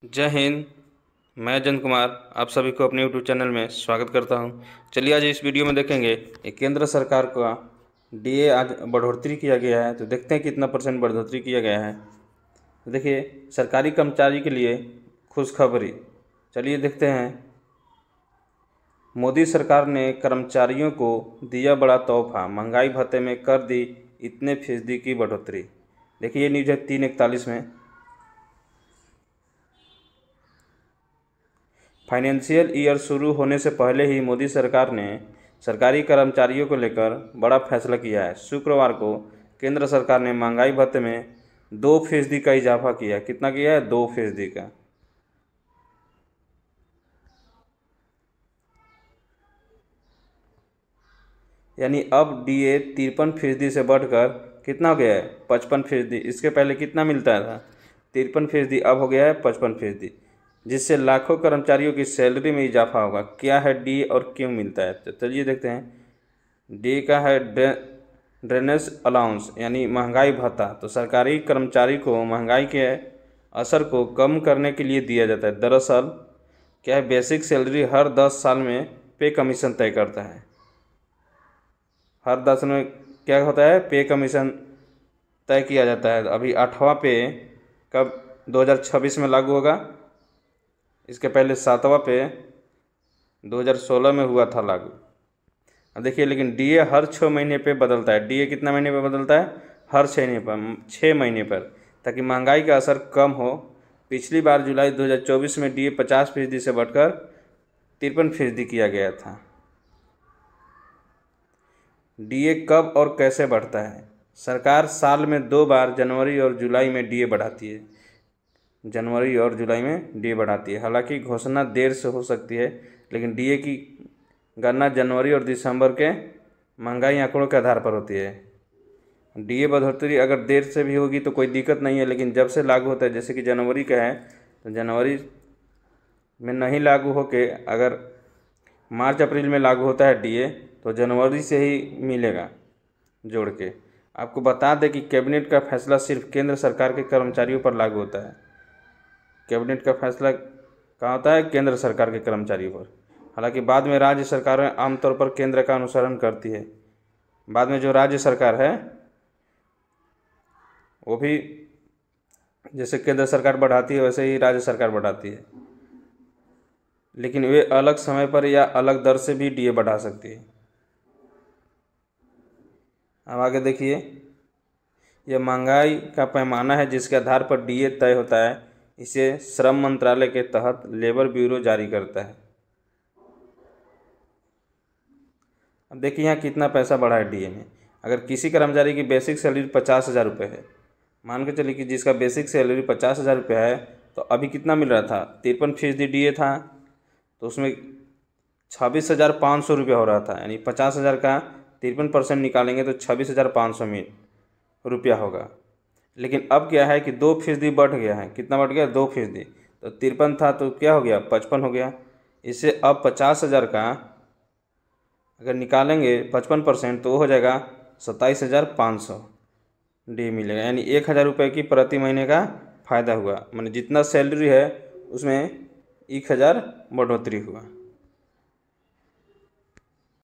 जय हिंद। मैं जयंत कुमार आप सभी को अपने यूट्यूब चैनल में स्वागत करता हूं। चलिए आज इस वीडियो में देखेंगे कि केंद्र सरकार का डीए आज बढ़ोतरी किया गया है। तो देखते हैं कितना परसेंट बढ़ोतरी किया गया है। तो देखिए, सरकारी कर्मचारी के लिए खुशखबरी। चलिए देखते हैं। मोदी सरकार ने कर्मचारियों को दिया बड़ा तोहफा, महंगाई भत्ते में कर दी इतने फीसदी की बढ़ोतरी। देखिए ये न्यूज़ है 3:41 में। फाइनेंशियल ईयर शुरू होने से पहले ही मोदी सरकार ने सरकारी कर्मचारियों को लेकर बड़ा फैसला किया है। शुक्रवार को केंद्र सरकार ने महंगाई भत्ते में 2% का इजाफा किया। कितना किया है? 2% का। यानी अब डीए 53% से बढ़कर कितना हो गया है? 55%। इसके पहले कितना मिलता था? 53%। अब हो गया है 55%, जिससे लाखों कर्मचारियों की सैलरी में इजाफा होगा। क्या है डी और क्यों मिलता है? तो चलिए देखते हैं। डी का है ड्रेनेज अलाउंस, यानी महंगाई भत्ता। तो सरकारी कर्मचारी को महंगाई के असर को कम करने के लिए दिया जाता है। दरअसल क्या है, बेसिक सैलरी हर 10 साल में पे कमीशन तय करता है। हर 10 में क्या होता है? पे कमीशन तय किया जाता है। अभी 8वां पे कब 2026 में लागू होगा। इसके पहले 7वां पे 2016 में हुआ था लागू। अब देखिए, लेकिन डीए हर 6 महीने पे बदलता है। डीए कितना महीने पे बदलता है? हर 6 महीने पर, ताकि महंगाई का असर कम हो। पिछली बार जुलाई 2024 में डीए 50% से बढ़कर 53% किया गया था। डीए कब और कैसे बढ़ता है? सरकार साल में 2 बार जनवरी और जुलाई में डीए बढ़ाती है। जनवरी और जुलाई में डीए बढ़ाती है। हालांकि घोषणा देर से हो सकती है, लेकिन डीए की गणना जनवरी और दिसंबर के महंगाई आंकड़ों के आधार पर होती है। डीए बढ़ोतरी अगर देर से भी होगी तो कोई दिक्कत नहीं है, लेकिन जब से लागू होता है, जैसे कि जनवरी का है, तो जनवरी में नहीं लागू होके अगर मार्च अप्रैल में लागू होता है डीए, तो जनवरी से ही मिलेगा जोड़ के। आपको बता दें कि कैबिनेट का फैसला सिर्फ केंद्र सरकार के कर्मचारियों पर लागू होता है। कैबिनेट का फैसला कहाँ होता है? केंद्र सरकार के कर्मचारियों पर। हालांकि बाद में राज्य सरकारें आमतौर पर केंद्र का अनुसरण करती है। बाद में जो राज्य सरकार है वो भी जैसे केंद्र सरकार बढ़ाती है वैसे ही राज्य सरकार बढ़ाती है, लेकिन वे अलग समय पर या अलग दर से भी डीए बढ़ा सकती है। अब आगे देखिए, यह महंगाई का पैमाना है जिसके आधार पर डीए तय होता है। इसे श्रम मंत्रालय के तहत लेबर ब्यूरो जारी करता है। अब देखिए यहाँ कितना पैसा बढ़ा है डीए में। अगर किसी कर्मचारी की बेसिक सैलरी 50,000 रुपये है, मान के चलिए कि जिसका बेसिक सैलरी 50,000 रुपये है, तो अभी कितना मिल रहा था? 53% डीए था, तो उसमें 26,500 रुपये हो रहा था। यानी 50,000 का 53% निकालेंगे तो 26,500 में रुपया होगा। लेकिन अब क्या है कि 2% बढ़ गया है। कितना बढ़ गया? 2%। तो 53 था तो क्या हो गया? 55 हो गया। इससे अब 50,000 का अगर निकालेंगे 55% तो हो जाएगा 27,500 डी मिलेगा। यानी 1,000 रुपये की प्रति महीने का फ़ायदा हुआ। माने जितना सैलरी है उसमें 1,000 बढ़ोतरी हुआ।